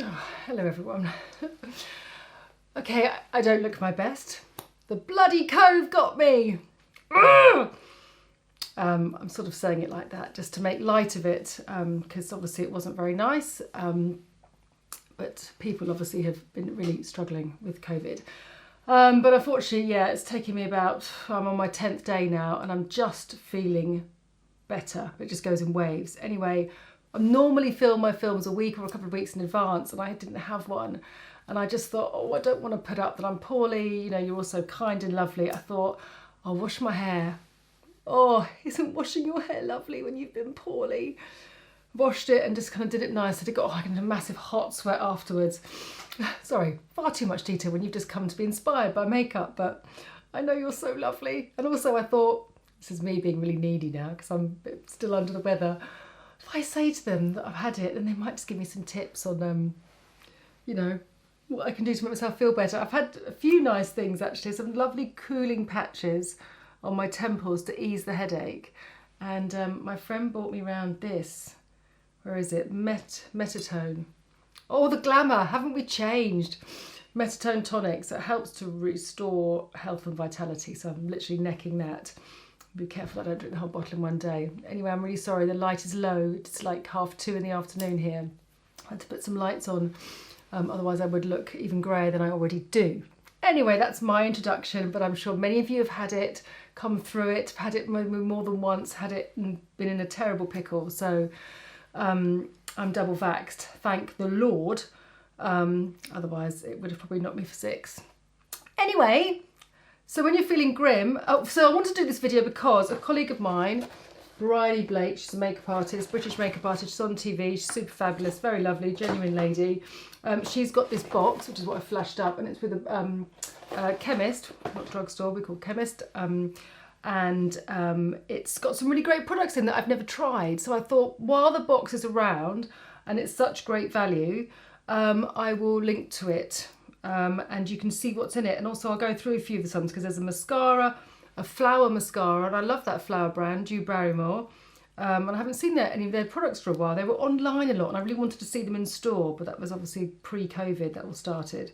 Oh, hello everyone. Okay, I don't look my best. The bloody cove got me. I'm sort of saying it like that just to make light of it, because obviously it wasn't very nice. But people obviously have been really struggling with COVID. But unfortunately, yeah, it's taken me I'm on my 10th day now and I'm just feeling better. It just goes in waves. Anyway, I normally film my films a week or a couple of weeks in advance, and I didn't have one. And I just thought, oh, I don't want to put up that I'm poorly. You know, you're all so kind and lovely. I thought, I'll wash my hair. Oh, isn't washing your hair lovely when you've been poorly? Washed it and just kind of did it nice. I got a massive hot sweat afterwards. Sorry, far too much detail when you've just come to be inspired by makeup, but I know you're so lovely. And also I thought, this is me being really needy now because I'm still under the weather. If I say to them that I've had it, then they might just give me some tips on, you know, what I can do to make myself feel better. I've had a few nice things actually, some lovely cooling patches on my temples to ease the headache. And my friend brought me round this. Where is it? Metatone. Oh, the glamour, haven't we changed? Metatone tonics. It helps to restore health and vitality. So I'm literally necking that. Be careful I don't drink the whole bottle in one day. Anyway, I'm really sorry. The light is low. It's like 2:30 in the afternoon here. I had to put some lights on. Otherwise I would look even greyer than I already do. Anyway, that's my introduction, but I'm sure many of you have had it, come through it, had it maybe more than once, had it and been in a terrible pickle. So I'm double vaxxed, thank the Lord. Otherwise it would have probably knocked me for 6. Anyway, so when you're feeling grim, so I want to do this video because a colleague of mine, Bryony Blakes, she's a makeup artist, British makeup artist, she's on TV, she's super fabulous, very lovely, genuine lady. She's got this box, which is what I flashed up, and it's with a chemist, not drugstore, we call chemist, and it's got some really great products in that I've never tried. So I thought, while the box is around and it's such great value, I will link to it, and you can see what's in it. And also I'll go through a few of the ones because there's a mascara, a flower mascara, and I love that flower brand, Drew Barrymore. And I haven't seen any of their products for a while. They were online a lot and I really wanted to see them in store, but that was obviously pre-COVID that all started.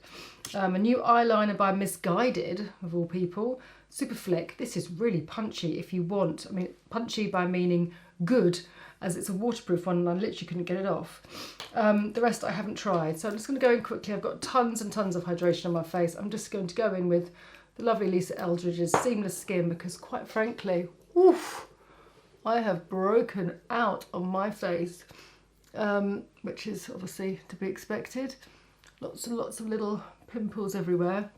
A new eyeliner by Misguided, of all people. Super Flick. This is really punchy if you want. I mean, punchy by meaning good, as it's a waterproof one and I literally couldn't get it off. The rest I haven't tried. So I'm just going to go in quickly. I've got tons and tons of hydration on my face. I'm just going to go in with the lovely Lisa Eldridge's Seamless Skin because quite frankly, oof, I have broken out on my face, which is obviously to be expected. Lots and lots of little pimples everywhere.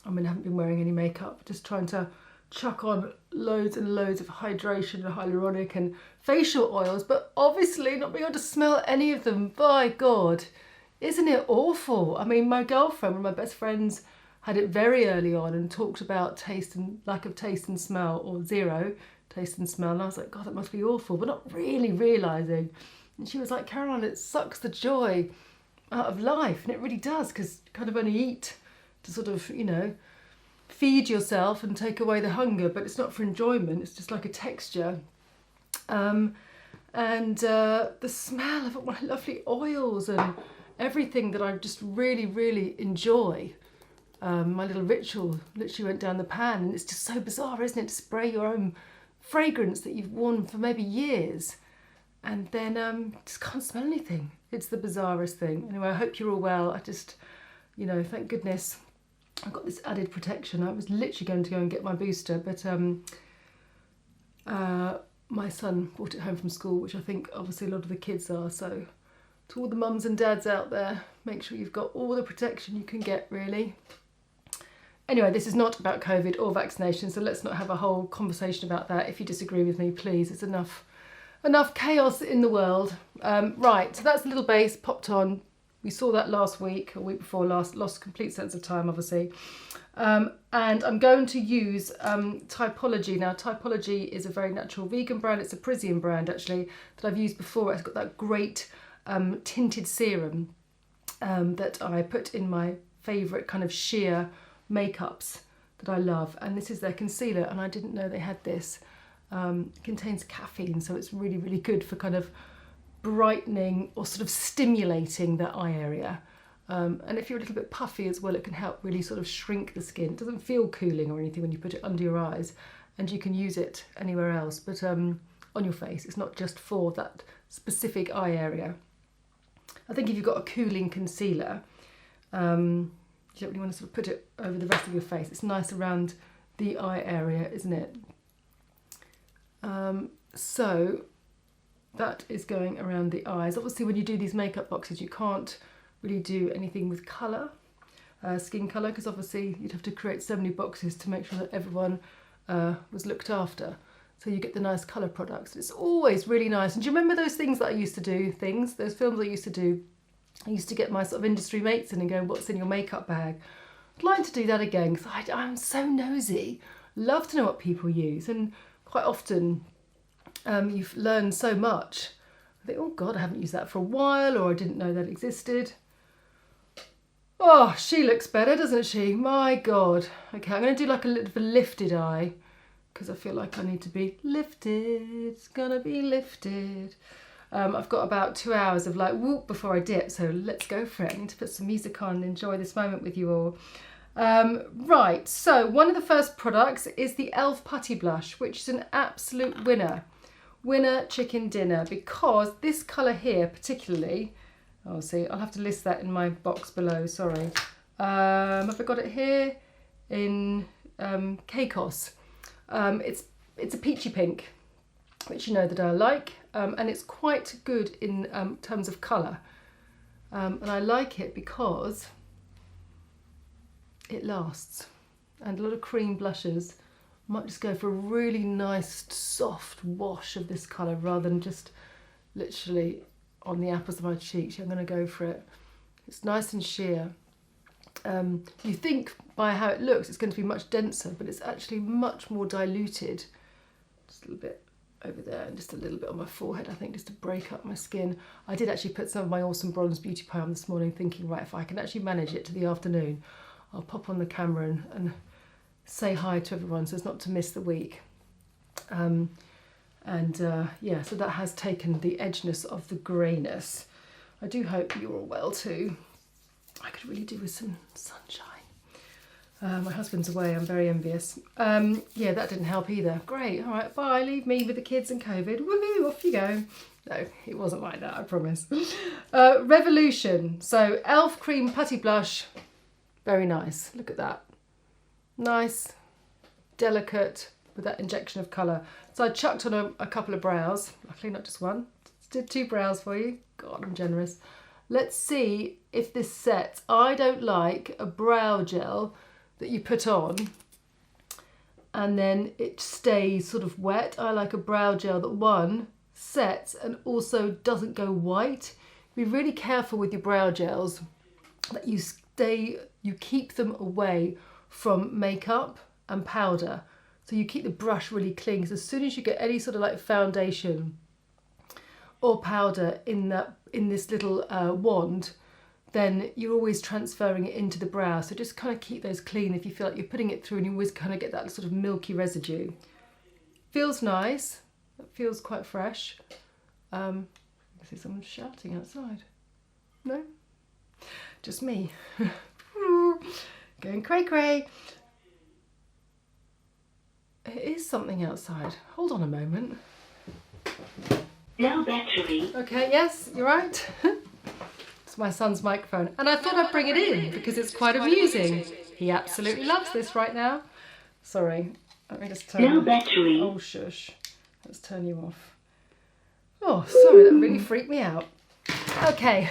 I mean, I haven't been wearing any makeup, just trying to chuck on loads and loads of hydration and hyaluronic and facial oils, but obviously not being able to smell any of them. By God, isn't it awful? I mean, my girlfriend, one of my best friends, had it very early on and talked about taste and lack of taste and smell, or zero taste and smell, and I was like, God, that must be awful, but not really realising. And she was like, Caroline, it sucks the joy out of life, and it really does, because you kind of only eat to sort of, you know, feed yourself and take away the hunger, but it's not for enjoyment, it's just like a texture. And the smell of all my lovely oils and everything that I just really, really enjoy. My little ritual literally went down the pan, and it's just so bizarre, isn't it, to spray your own fragrance that you've worn for maybe years and then just can't smell anything. It's the bizarrest thing. Anyway, I hope you're all well. I just, you know, thank goodness I've got this added protection. I was literally going to go and get my booster, but my son brought it home from school, which I think obviously a lot of the kids are. So to all the mums and dads out there, make sure you've got all the protection you can get, really. Anyway, this is not about COVID or vaccination, so let's not have a whole conversation about that. If you disagree with me, please. It's enough chaos in the world. Right, so that's the little base popped on. We saw that last week, or week before last, lost complete sense of time, obviously. And I'm going to use Typology. Now, Typology is a very natural vegan brand. It's a Parisian brand, actually, that I've used before. It's got that great tinted serum that I put in my favourite kind of sheer makeups that I love, and this is their concealer, and I didn't know they had this. It contains caffeine, so it's really, really good for kind of brightening or sort of stimulating that eye area. And if you're a little bit puffy as well, it can help really sort of shrink the skin. It doesn't feel cooling or anything when you put it under your eyes, and you can use it anywhere else, but on your face. It's not just for that specific eye area. I think if you've got a cooling concealer, you don't really want to sort of put it over the rest of your face. It's nice around the eye area, isn't it? So that is going around the eyes. Obviously, when you do these makeup boxes, you can't really do anything with colour, skin colour, because obviously you'd have to create so many boxes to make sure that everyone was looked after. So you get the nice colour products. It's always really nice. And do you remember those things that I used to do, those films I used to do? I used to get my sort of industry mates in and go, what's in your makeup bag? I'd like to do that again, because I'm so nosy. Love to know what people use. And quite often you've learned so much. I think, oh God, I haven't used that for a while, or I didn't know that existed. Oh, she looks better, doesn't she? My God. Okay, I'm going to do like a little bit of a lifted eye, because I feel like I need to be lifted. It's going to be lifted. I've got about 2 hours of like whoop before I dip, so let's go for it. I need to put some music on and enjoy this moment with you all. Right, so one of the first products is the e.l.f. Putty Blush, which is an absolute winner. Winner chicken dinner, because this colour here particularly, oh see, I'll have to list that in my box below, sorry. Have I got it here? In Caicos. It's a peachy pink, which you know that I like, and it's quite good in terms of colour. And I like it because it lasts. And a lot of cream blushes might just go for a really nice soft wash of this colour rather than just literally on the apples of my cheeks. I'm going to go for it. It's nice and sheer. You think by how it looks it's going to be much denser, but it's actually much more diluted. Just a little bit over there and just a little bit on my forehead, I think, just to break up my skin. I did actually put some of my Awesome Bronze Beauty Pie on this morning, thinking, right, if I can actually manage it to the afternoon, I'll pop on the camera and say hi to everyone so as not to miss the week. Yeah, so that has taken the edginess of the greyness. I do hope you're all well too. I could really do with some sunshine. My husband's away, I'm very envious. Yeah, that didn't help either. Great, all right, bye, leave me with the kids and COVID. Woohoo, off you go. No, it wasn't like that, I promise. Revolution, so e.l.f. Cream Putty Blush. Very nice, look at that. Nice, delicate, with that injection of colour. So I chucked on a couple of brows, luckily not just one. Did 2 brows for you. God, I'm generous. Let's see if this sets. I don't like a brow gel that you put on and then it stays sort of wet. I like a brow gel that, one, sets and also doesn't go white. Be really careful with your brow gels that you keep them away from makeup and powder. So you keep the brush really clean, because as soon as you get any sort of like foundation or powder in this little wand, then you're always transferring it into the brow. So just kind of keep those clean if you feel like you're putting it through, and you always kind of get that sort of milky residue. Feels nice. It feels quite fresh. I see someone shouting outside. No? Just me. Going cray cray. It is something outside. Hold on a moment. No battery. Okay, yes, you're right. It's my son's microphone. And I thought I'd bring it in because it's quite amusing. He absolutely loves this right now. Sorry, let me just turn No battery. Oh, shush. Let's turn you off. Oh, sorry, that really freaked me out. Okay.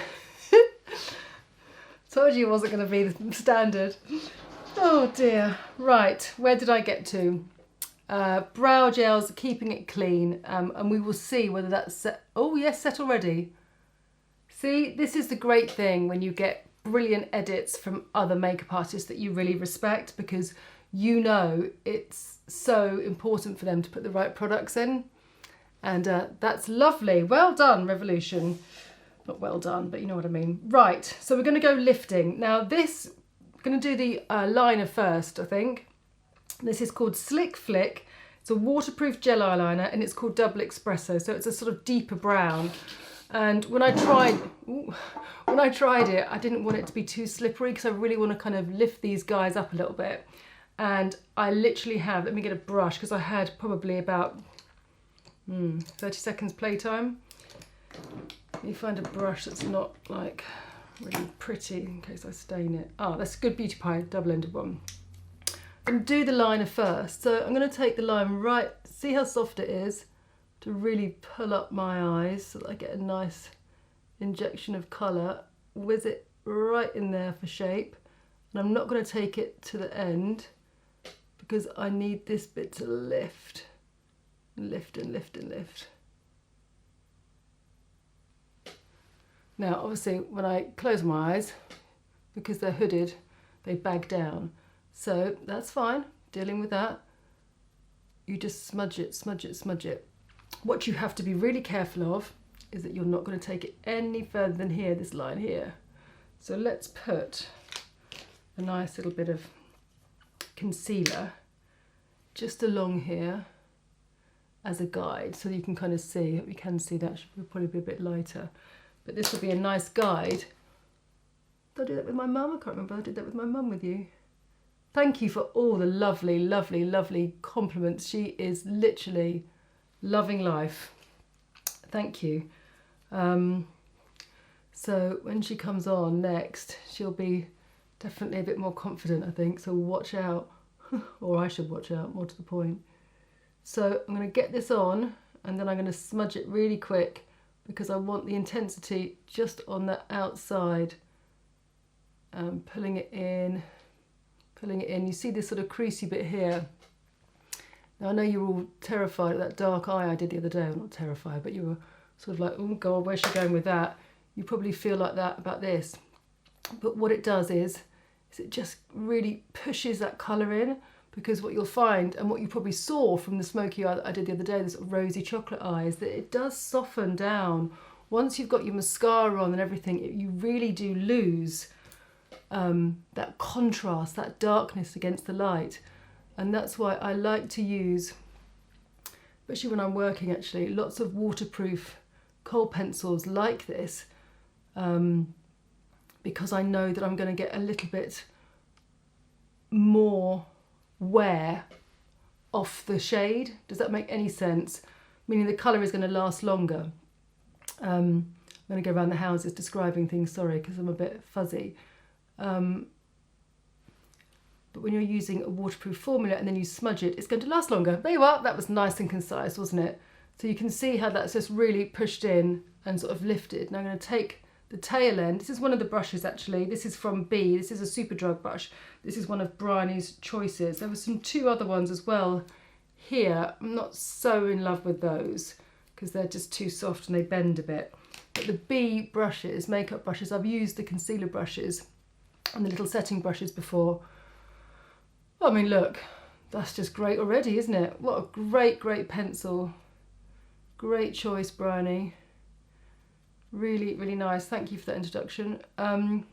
Told you it wasn't going to be the standard. Oh dear. Right, where did I get to? Brow gels, keeping it clean, and we will see whether that's set. Oh yes, set already. See, this is the great thing when you get brilliant edits from other makeup artists that you really respect, because you know it's so important for them to put the right products in, and that's lovely. Well done, Revolution. Not well done, but you know what I mean. Right, so we're going to go lifting. Now this, I'm going to do the liner first, I think. This is called Slick Flick. It's a waterproof gel eyeliner and it's called Double Espresso. So it's a sort of deeper brown. And when I tried it, I didn't want it to be too slippery because I really want to kind of lift these guys up a little bit. And I literally have, let me get a brush because I had probably about 30 seconds playtime. Let me find a brush that's not like really pretty in case I stain it. Oh, that's a good Beauty Pie double-ended one. I'm going to do the liner first. So I'm going to take the line right, see how soft it is, to really pull up my eyes so that I get a nice injection of colour. Whiz it right in there for shape. And I'm not going to take it to the end because I need this bit to lift. Lift and lift and lift. Now obviously when I close my eyes, because they're hooded, they bag down. So that's fine, dealing with that. You just smudge it, smudge it, smudge it. What you have to be really careful of is that you're not going to take it any further than here, this line here. So let's put a nice little bit of concealer just along here as a guide, so you can kind of see, we can see that should probably be a bit lighter. But this will be a nice guide. Did I do that with my mum? I can't remember. I did that with my mum with you. Thank you for all the lovely, lovely, lovely compliments. She is literally loving life. Thank you. So when she comes on next, she'll be definitely a bit more confident, I think. So watch out, or I should watch out, more to the point. So I'm going to get this on and then I'm going to smudge it really quick because I want the intensity just on the outside. Pulling it in, pulling it in. You see this sort of creasy bit here. Now I know you're all terrified of that dark eye I did the other day. I'm not terrified, but you were sort of like, oh God, where's she going with that? You probably feel like that about this. But what it does is it just really pushes that colour in, because what you'll find, and what you probably saw from the smoky eye that I did the other day, the sort of rosy chocolate eye, is that it does soften down. Once you've got your mascara on and everything, you really do lose that contrast, that darkness against the light. And that's why I like to use, especially when I'm working actually, lots of waterproof kohl pencils like this, because I know that I'm going to get a little bit more wear off the shade. Does that make any sense? Meaning the colour is going to last longer. I'm going to go around the houses describing things, sorry, because I'm a bit fuzzy. But when you're using a waterproof formula and then you smudge it, it's going to last longer. There you are, that was nice and concise, wasn't it? So you can see how that's just really pushed in and sort of lifted. Now I'm going to take the tail end. This is one of the brushes actually. This is from B. This is a Superdrug brush. This is one of Bryony's choices. There were two other ones as well here. I'm not so in love with those because they're just too soft and they bend a bit. But the B brushes, makeup brushes, I've used the concealer brushes and the little setting brushes before. I mean, look, that's just great already, isn't it? What a great, great pencil. Great choice, Bryony. Really, really nice. Thank you for that introduction. And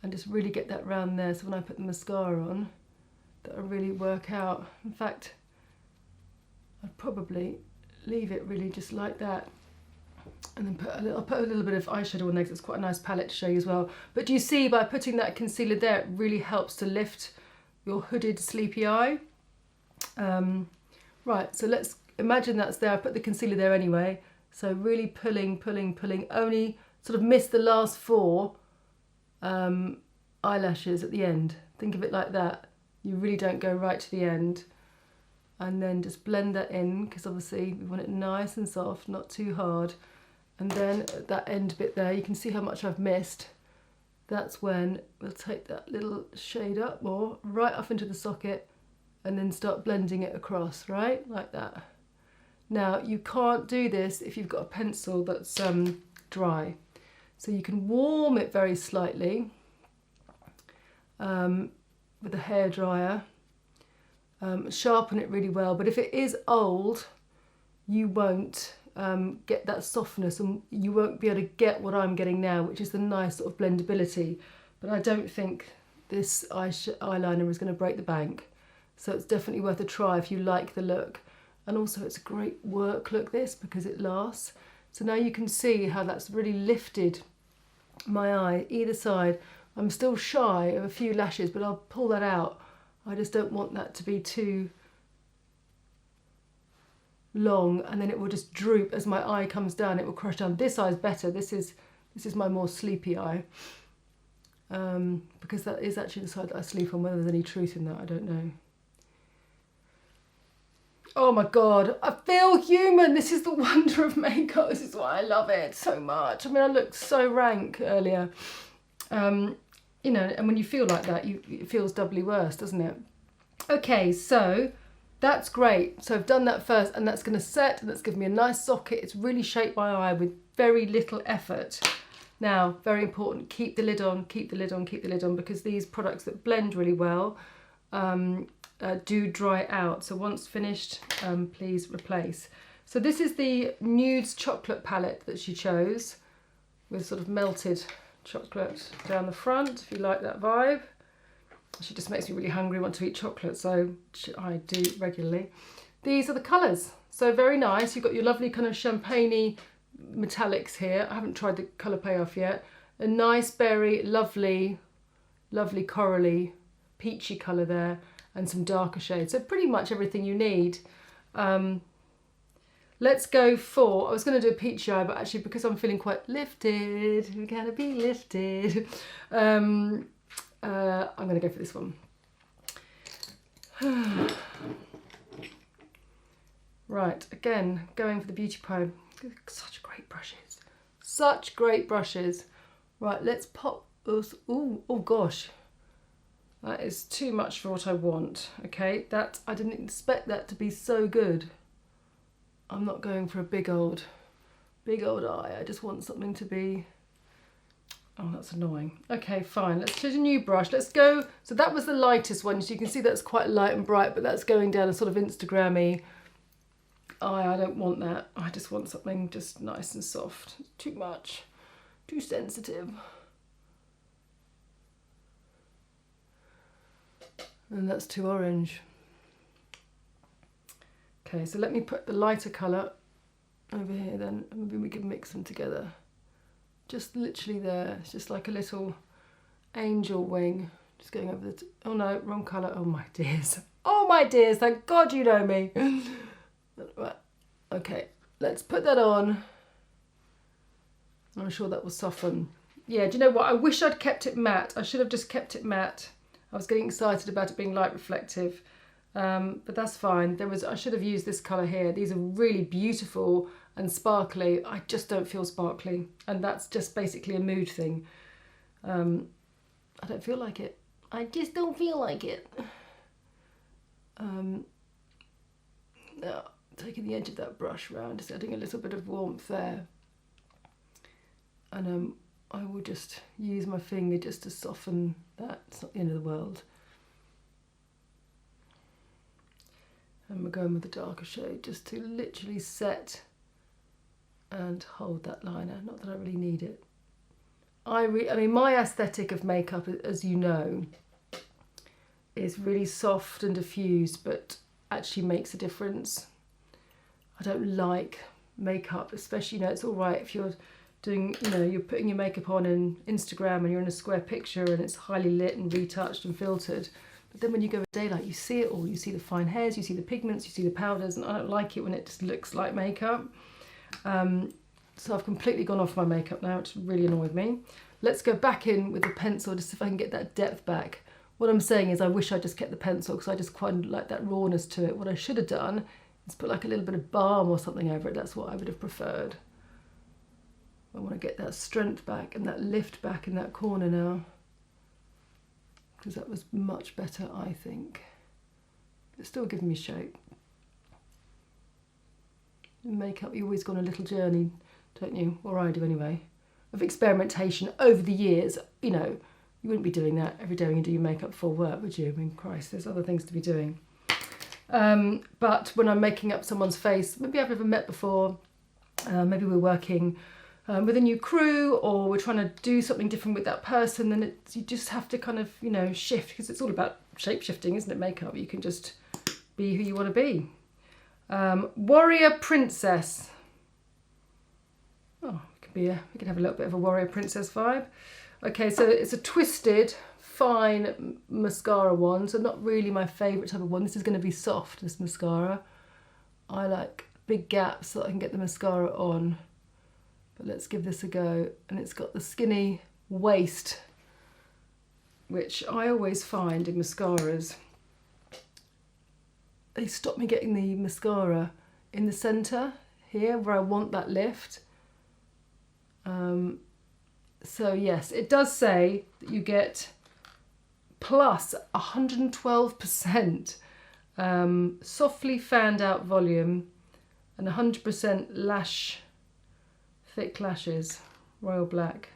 just really get that round there, so when I put the mascara on, that'll really work out. In fact, I'd probably leave it really just like that. And then I'll put a little bit of eyeshadow on there, 'cause it's quite a nice palette to show you as well. But do you see, by putting that concealer there, it really helps to lift your hooded sleepy eye. Right, so let's imagine that's there. I put the concealer there anyway. So really pulling, pulling, pulling. Only sort of miss the last four eyelashes at the end. Think of it like that. You really don't go right to the end. And then just blend that in, because obviously we want it nice and soft, not too hard. And then at that end bit there, you can see how much I've missed. That's when we'll take that little shade up more, right up into the socket, and then start blending it across, right? Like that. Now, you can't do this if you've got a pencil that's dry. So you can warm it very slightly with a hairdryer, sharpen it really well. But if it is old, you won't get that softness, and you won't be able to get what I'm getting now, which is the nice sort of blendability. But I don't think this eyeliner is going to break the bank. So it's definitely worth a try if you like the look. And also it's a great work look, this, because it lasts. So now you can see how that's really lifted my eye, either side. I'm still shy of a few lashes, but I'll pull that out. I just don't want that to be too long, and then it will just droop as my eye comes down. It will crush down. This eye is better. This is my more sleepy eye, because that is actually the side that I sleep on. Whether there's any truth in that, I don't know. Oh my God, I feel human. This is the wonder of makeup. This is why I love it so much. I mean, I looked so rank earlier. You know, and when you feel like that, it feels doubly worse, doesn't it? Okay, so that's great. So I've done that first, and that's going to set, and that's given me a nice socket. It's really shaped my eye with very little effort. Now, very important, keep the lid on, keep the lid on, keep the lid on, because these products that blend really well do dry out. So once finished, please replace. So this is the Nudes chocolate palette that she chose, with sort of melted chocolate down the front, if you like that vibe. She just makes me really hungry, want to eat chocolate, so I do regularly. These are the colours, so very nice. You've got your lovely kind of champagne-y metallics here. I haven't tried the colour payoff yet. A nice berry, lovely corally, peachy colour there, and some darker shades. So pretty much everything you need. Let's go for, I was going to do a peachy eye, but actually because I'm feeling quite lifted, we're going to be lifted. I'm going to go for this one. Right, again, going for the beauty pie. Such great brushes. Such great brushes. Right, let's pop those. Ooh, oh gosh. That is too much for what I want. Okay, that, I didn't expect that to be so good. I'm not going for a big old eye. I just want something to be, oh, that's annoying. Okay, fine, let's choose a new brush. Let's go, so that was the lightest one. So you can see that's quite light and bright, but that's going down a sort of Instagram-y eye. I don't want that. I just want something just nice and soft. Too much, too sensitive. And that's too orange. Okay, so let me put the lighter colour over here then, and maybe we can mix them together. Just literally there, it's just like a little angel wing. Just going over the, oh no, wrong colour. Oh my dears. Oh my dears, thank God you know me. Okay, let's put that on. I'm sure that will soften. Yeah, do you know what? I wish I'd kept it matte. I should have just kept it matte. I was getting excited about it being light reflective. But that's fine. I should have used this colour here. These are really beautiful and sparkly. I just don't feel sparkly, and that's just basically a mood thing. I don't feel like it. I just don't feel like it. Now, taking the edge of that brush round, just adding a little bit of warmth there, and I will just use my finger just to soften that. It's not the end of the world. And we're going with the darker shade just to literally set and hold that liner. Not that I really need it. I mean, my aesthetic of makeup, as you know, is really soft and diffused, but actually makes a difference. I don't like makeup, especially, you know, it's all right if you're doing, you know, you're putting your makeup on in Instagram and you're in a square picture and it's highly lit and retouched and filtered. But then when you go with daylight, you see it all. You see the fine hairs, you see the pigments, you see the powders, and I don't like it when it just looks like makeup. So I've completely gone off my makeup now, which really annoyed me. Let's go back in with the pencil just if I can get that depth back. What I'm saying is I wish I just kept the pencil because I just quite like that rawness to it. What I should have done is put like a little bit of balm or something over it. That's what I would have preferred. I want to get that strength back and that lift back in that corner now, because that was much better, I think. It's still giving me shape. In makeup, you always go on a little journey, don't you? Or I do anyway, of experimentation over the years. You know, you wouldn't be doing that every day when you do your makeup for work, would you? I mean, Christ, there's other things to be doing. But when I'm making up someone's face, maybe I've never met before, maybe we're working with a new crew, or we're trying to do something different with that person, then you just have to kind of, you know, shift, because it's all about shape shifting, isn't it, makeup? You can just be who you want to be. Warrior Princess. we can have a little bit of a warrior princess vibe. Okay, so it's a twisted, fine mascara one, so not really my favourite type of one. This is going to be soft, this mascara. I like big gaps so that I can get the mascara on. But let's give this a go. And it's got the skinny waist, which I always find in mascaras, they stop me getting the mascara in the centre here where I want that lift. So yes, it does say that you get plus 112% softly fanned out volume and 100% lash, thick lashes, royal black.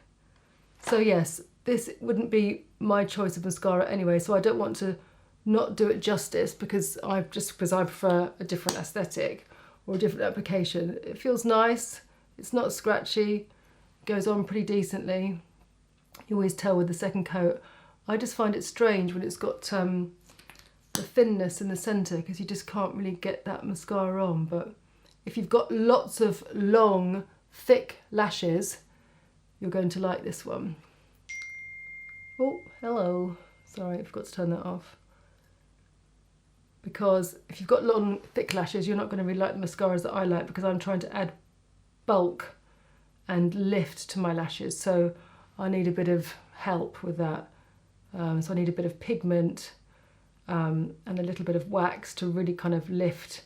So yes, this wouldn't be my choice of mascara anyway, so I don't want to not do it justice because I prefer a different aesthetic or a different application. It feels nice, it's not scratchy, goes on pretty decently. You always tell with the second coat. I just find it strange when it's got the thinness in the centre because you just can't really get that mascara on. But if you've got lots of long, thick lashes, you're going to like this one. Oh, hello. Sorry, I forgot to turn that off. Because if you've got long, thick lashes, you're not going to really like the mascaras that I like because I'm trying to add bulk and lift to my lashes. So I need a bit of help with that. So I need a bit of pigment and a little bit of wax to really kind of lift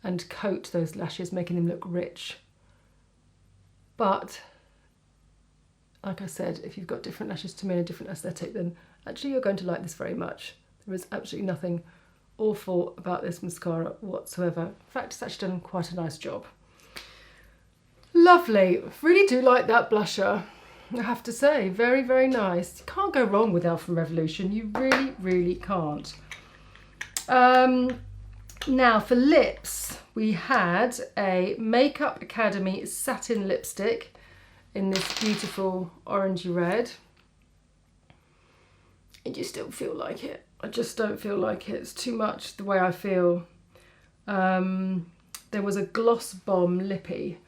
and coat those lashes, making them look rich. But like I said, if you've got different lashes to me and a different aesthetic, then actually you're going to like this very much. There is absolutely nothing awful about this mascara whatsoever. In fact, it's actually done quite a nice job. Lovely. Really do like that blusher, I have to say. Very, very nice. You can't go wrong with Elf from Revolution. You really, really can't. Now for lips, we had a Makeup Academy satin lipstick in this beautiful orangey red. I just don't feel like it. I just don't feel like it. It's too much the way I feel. There was a Gloss Bomb lippy.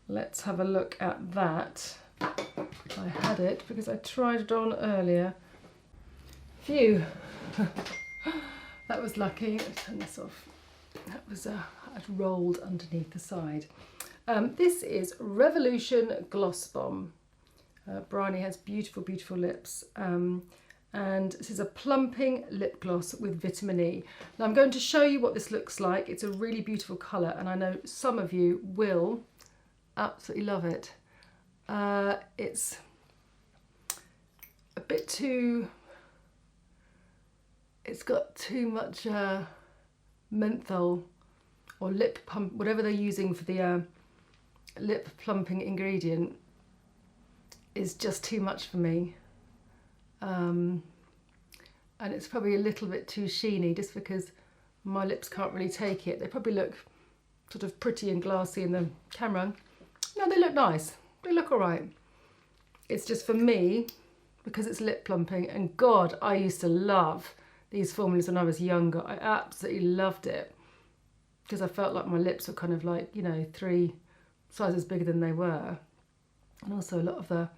Let's have a look at that. I had it because I tried it on earlier. Phew. That was lucky. Let's turn this off. That was I'd rolled underneath the side. This is Revolution Gloss Bomb. Bryony has beautiful, beautiful lips. And this is a plumping lip gloss with vitamin E. Now I'm going to show you what this looks like. It's a really beautiful colour and I know some of you will absolutely love it. It's a bit too, it's got too much menthol or lip pump, whatever they're using for the lip plumping ingredient is just too much for me. And it's probably a little bit too sheeny just because my lips can't really take it. They probably look sort of pretty and glassy in the camera. No, they look nice. They look all right. It's just for me, because it's lip plumping, and God, I used to love these formulas when I was younger. I absolutely loved it because I felt like my lips were kind of like, you know, 3 sizes bigger than they were. And also a lot of the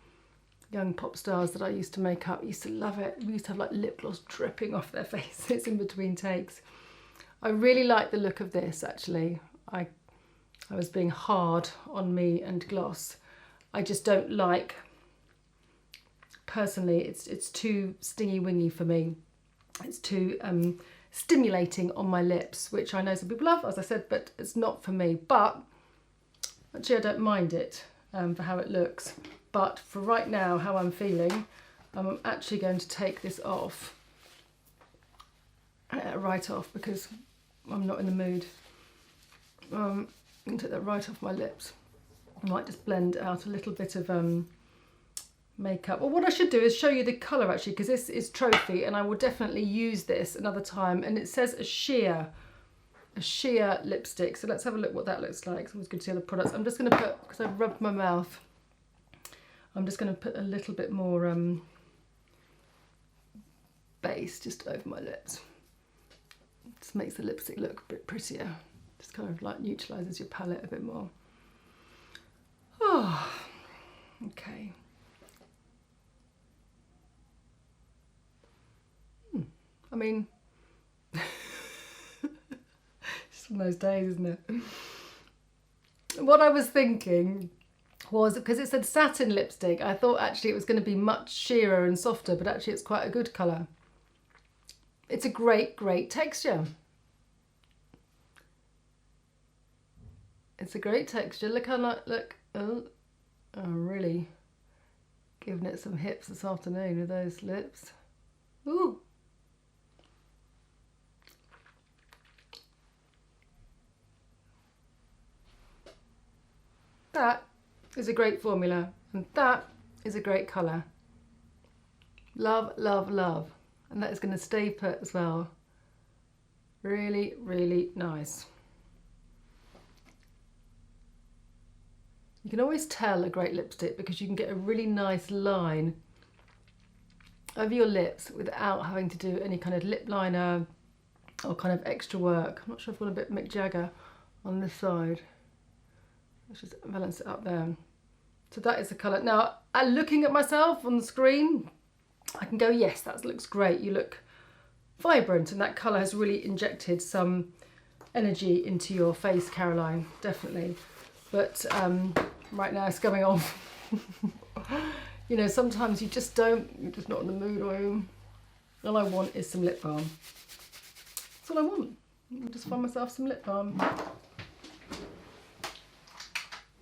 young pop stars that I used to make up used to love it. We used to have like lip gloss dripping off their faces in between takes. I really like the look of this actually. I was being hard on me and gloss. I just don't like, personally, it's too stingy wingy for me. It's too stimulating on my lips, which I know some people love, as I said, but it's not for me. But actually I don't mind it for how it looks. But for right now, how I'm feeling, I'm actually going to take this off, right off, because I'm not in the mood. I'm going to take that right off my lips. I might just blend out a little bit of makeup. Well, what I should do is show you the colour actually, because this is Trophy and I will definitely use this another time. And it says a sheer lipstick. So let's have a look what that looks like. It's always good to see other products. I'm just going to put, because I've rubbed my mouth, I'm just going to put a little bit more base just over my lips. Just makes the lipstick look a bit prettier. Just kind of like neutralises your palette a bit more. Oh, Okay. I mean, it's one of those days, isn't it? What I was thinking was, because it said satin lipstick, I thought actually it was going to be much sheerer and softer, but actually it's quite a good colour. It's a great, great texture. It's a great texture. Look how look. Oh, I'm really giving it some hips this afternoon with those lips. Ooh. That is a great formula, and that is a great colour. Love, love, love. And that is going to stay put as well. Really, really nice. You can always tell a great lipstick because you can get a really nice line over your lips without having to do any kind of lip liner or kind of extra work. I'm not sure if I've got a bit Mick Jagger on this side. Let's just balance it up there. So that is the colour. Now, looking at myself on the screen, I can go, yes, that looks great. You look vibrant, and that colour has really injected some energy into your face, Caroline, definitely. But right now it's going off. You know, sometimes you're just not in the mood, are you? All I want is some lip balm. That's all I want. I'll just find myself some lip balm.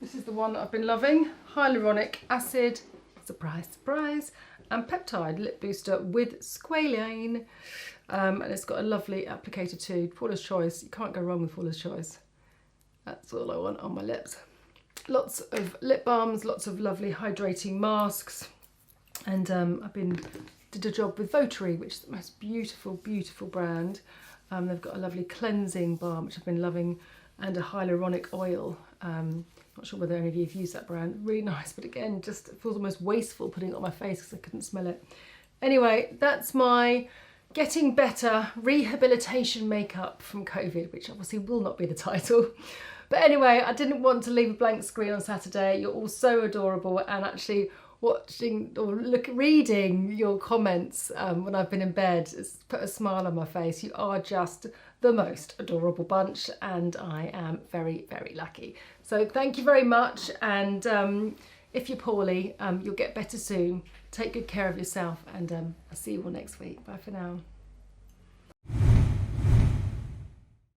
This is the one that I've been loving. Hyaluronic acid, surprise, surprise, and Peptide lip booster with squalane. And it's got a lovely applicator too. Paula's Choice. You can't go wrong with Paula's Choice. That's all I want on my lips. Lots of lip balms, lots of lovely hydrating masks. And did a job with Votary, which is the most beautiful, beautiful brand. They've got a lovely cleansing balm, which I've been loving, and a hyaluronic oil. Not sure whether any of you have used that brand. Really nice, but again, just it feels almost wasteful putting it on my face because I couldn't smell it. Anyway, that's my getting better rehabilitation makeup from COVID, which obviously will not be the title. But anyway, I didn't want to leave a blank screen on Saturday. You're all so adorable, and actually watching or reading your comments when I've been in bed has put a smile on my face. You are just the most adorable bunch, and I am very, very lucky. So thank you very much, and if you're poorly, you'll get better soon. Take good care of yourself, and I'll see you all next week. Bye for now.